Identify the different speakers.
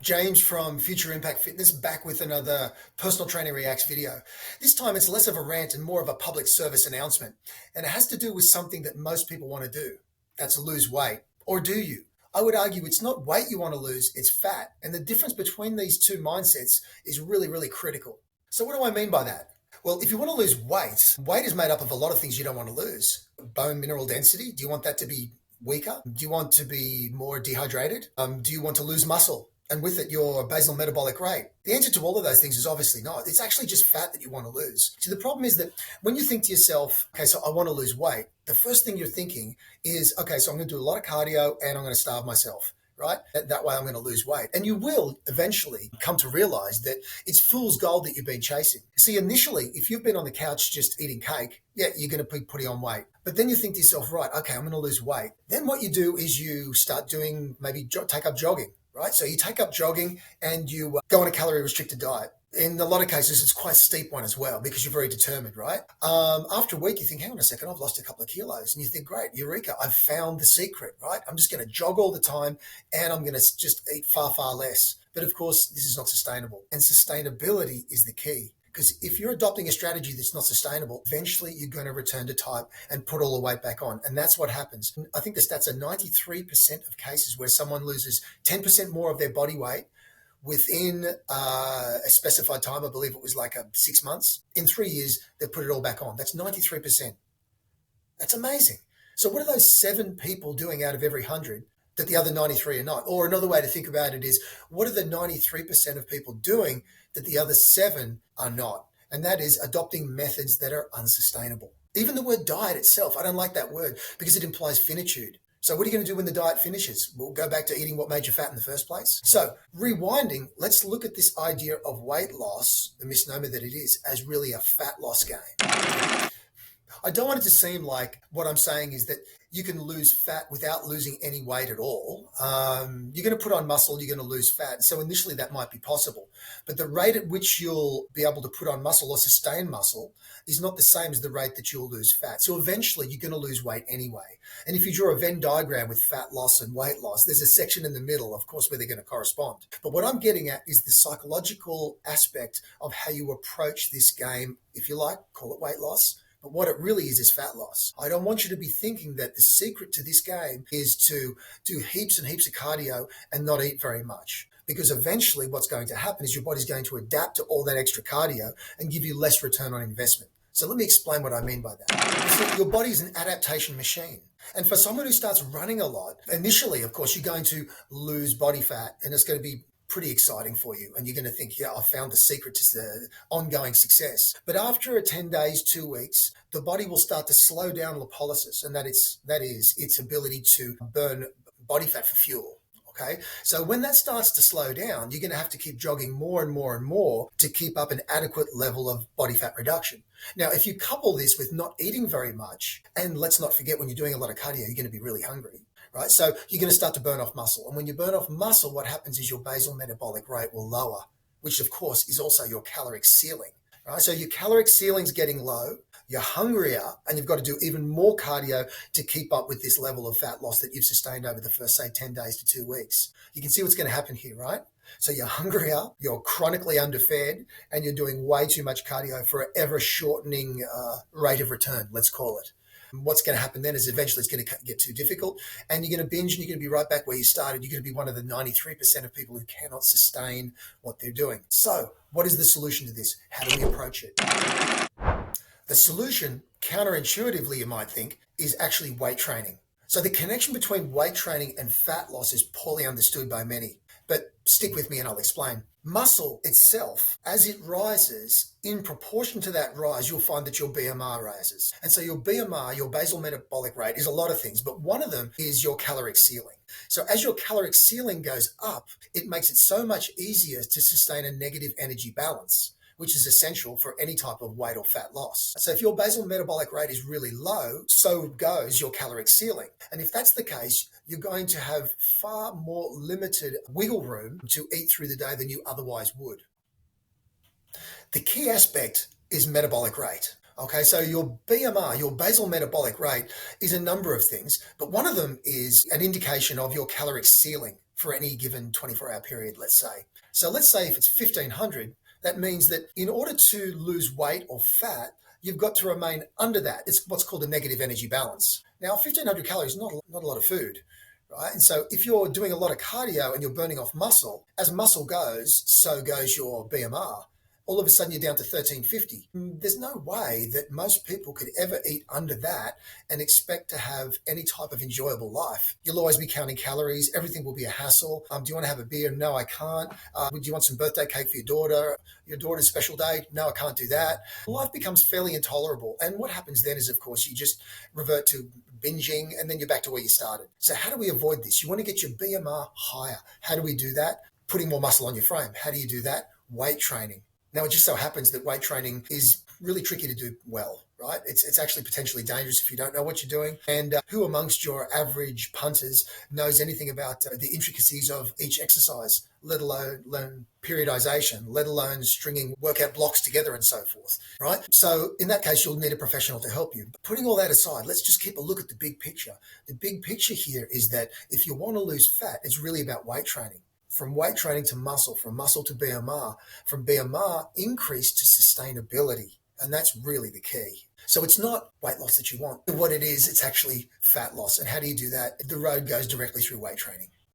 Speaker 1: James from Future Impact Fitness back with another Personal Training Reacts video. This time it's less of a rant and more of a public service announcement. And it has to do with something that most people want to do. That's lose weight. Or do you? I would argue it's not weight you want to lose, it's fat. And the difference between these two mindsets is really, really critical. So what do I mean by that? Well, if you want to lose weight, weight is made up of a lot of things you don't want to lose. Bone mineral density, do you want that to be weaker? Do you want to be more dehydrated? Do you want to lose muscle? And with it, your basal metabolic rate? The answer to all of those things is obviously not. It's actually just fat that you want to lose. So the problem is that when you think to yourself, okay, so I want to lose weight, the first thing you're thinking is, okay, so I'm going to do a lot of cardio and I'm going to starve myself, right? That way I'm going to lose weight. And you will eventually come to realize that it's fool's gold that you've been chasing. See, initially, if you've been on the couch just eating cake, yeah, you're going to be putting on weight. But then you think to yourself, right, okay, I'm going to lose weight. Then what you do is you start doing, maybe take up jogging. Right? So you take up jogging and you go on a calorie restricted diet. In a lot of cases, it's quite a steep one as well because you're very determined, right? After a week, you think, hang on a second, I've lost a couple of kilos. And you think, great, eureka, I've found the secret, right? I'm just going to jog all the time and I'm going to just eat far, far less. But of course, this is not sustainable. And sustainability is the key. Because if you're adopting a strategy that's not sustainable, eventually you're going to return to type and put all the weight back on. And that's what happens. I think the stats are 93% of cases where someone loses 10% more of their body weight within a specified time. I believe it was like 6 months. In 3 years, they put it all back on. That's 93%. That's amazing. So what are those 7 people doing out of every 100 that the other 93 are not? Or another way to think about it is, what are the 93% of people doing that the other 7 are not? And that is adopting methods that are unsustainable. Even the word diet itself, I don't like that word because it implies finitude. So what are you going to do when the diet finishes? We'll go back to eating what made you fat in the first place. So rewinding, let's look at this idea of weight loss, the misnomer that it is, as really a fat loss game. I don't want it to seem like what I'm saying is that you can lose fat without losing any weight at all. You're going to put on muscle, you're going to lose fat. So initially that might be possible. But the rate at which you'll be able to put on muscle or sustain muscle is not the same as the rate that you'll lose fat. So eventually you're going to lose weight anyway. And if you draw a Venn diagram with fat loss and weight loss, there's a section in the middle, of course, where they're going to correspond. But what I'm getting at is the psychological aspect of how you approach this game, if you like, call it weight loss. But what it really is fat loss. I don't want you to be thinking that the secret to this game is to do heaps and heaps of cardio and not eat very much. Because eventually what's going to happen is your body's going to adapt to all that extra cardio and give you less return on investment. So let me explain what I mean by that. So your body's an adaptation machine. And for someone who starts running a lot, initially, of course, you're going to lose body fat and it's going to be pretty exciting for you. And you're going to think, yeah, I found the secret to the ongoing success. But after 10 days, 2 weeks, the body will start to slow down lipolysis. And that is its ability to burn body fat for fuel. Okay. So when that starts to slow down, you're going to have to keep jogging more and more and more to keep up an adequate level of body fat reduction. Now, if you couple this with not eating very much, and let's not forget when you're doing a lot of cardio, you're going to be really hungry. Right? So you're going to start to burn off muscle. And when you burn off muscle, what happens is your basal metabolic rate will lower, which of course is also your caloric ceiling. Right? So your caloric ceiling's getting low, you're hungrier, and you've got to do even more cardio to keep up with this level of fat loss that you've sustained over the first, say, 10 days to 2 weeks. You can see what's going to happen here, right? So you're hungrier, you're chronically underfed, and you're doing way too much cardio for an ever-shortening rate of return, let's call it. What's going to happen then is eventually it's going to get too difficult and you're going to binge and you're going to be right back where you started. You're going to be one of the 93% of people who cannot sustain what they're doing. So what is the solution to this? How do we approach it? The solution, counterintuitively, you might think, is actually weight training. So the connection between weight training and fat loss is poorly understood by many. But stick with me and I'll explain. Muscle itself, as it rises, in proportion to that rise, you'll find that your BMR rises. And so your BMR, your basal metabolic rate, is a lot of things, but one of them is your caloric ceiling. So as your caloric ceiling goes up, it makes it so much easier to sustain a negative energy balance, which is essential for any type of weight or fat loss. So if your basal metabolic rate is really low, so goes your caloric ceiling. And if that's the case, you're going to have far more limited wiggle room to eat through the day than you otherwise would. The key aspect is metabolic rate. Okay, so your BMR, your basal metabolic rate, is a number of things, but one of them is an indication of your caloric ceiling. for any given 24-hour period, let's say. So let's say if it's 1500, that means that in order to lose weight or fat, you've got to remain under that. It's what's called a negative energy balance. Now, 1500 calories is not a lot of food, right? And so if you're doing a lot of cardio and you're burning off muscle, as muscle goes, so goes your BMR. All of a sudden you're down to 1350. There's no way that most people could ever eat under that and expect to have any type of enjoyable life. You'll always be counting calories. Everything will be a hassle. Do you want to have a beer? No, I can't. Do you want some birthday cake for your daughter? Your daughter's special day? No, I can't do that. Life becomes fairly intolerable. And what happens then is, of course, you just revert to binging and then you're back to where you started. So how do we avoid this? You want to get your BMR higher. How do we do that? Putting more muscle on your frame. How do you do that? Weight training. Now, it just so happens that weight training is really tricky to do well, right? It's actually potentially dangerous if you don't know what you're doing. And who amongst your average punters knows anything about the intricacies of each exercise, let alone learn periodization, let alone stringing workout blocks together and so forth, right? So in that case, you'll need a professional to help you. But putting all that aside, let's just keep a look at the big picture. The big picture here is that if you want to lose fat, it's really about weight training. From weight training to muscle, from muscle to BMR, from BMR increase to sustainability. And that's really the key. So it's not weight loss that you want. What it is, it's actually fat loss. And how do you do that? The road goes directly through weight training.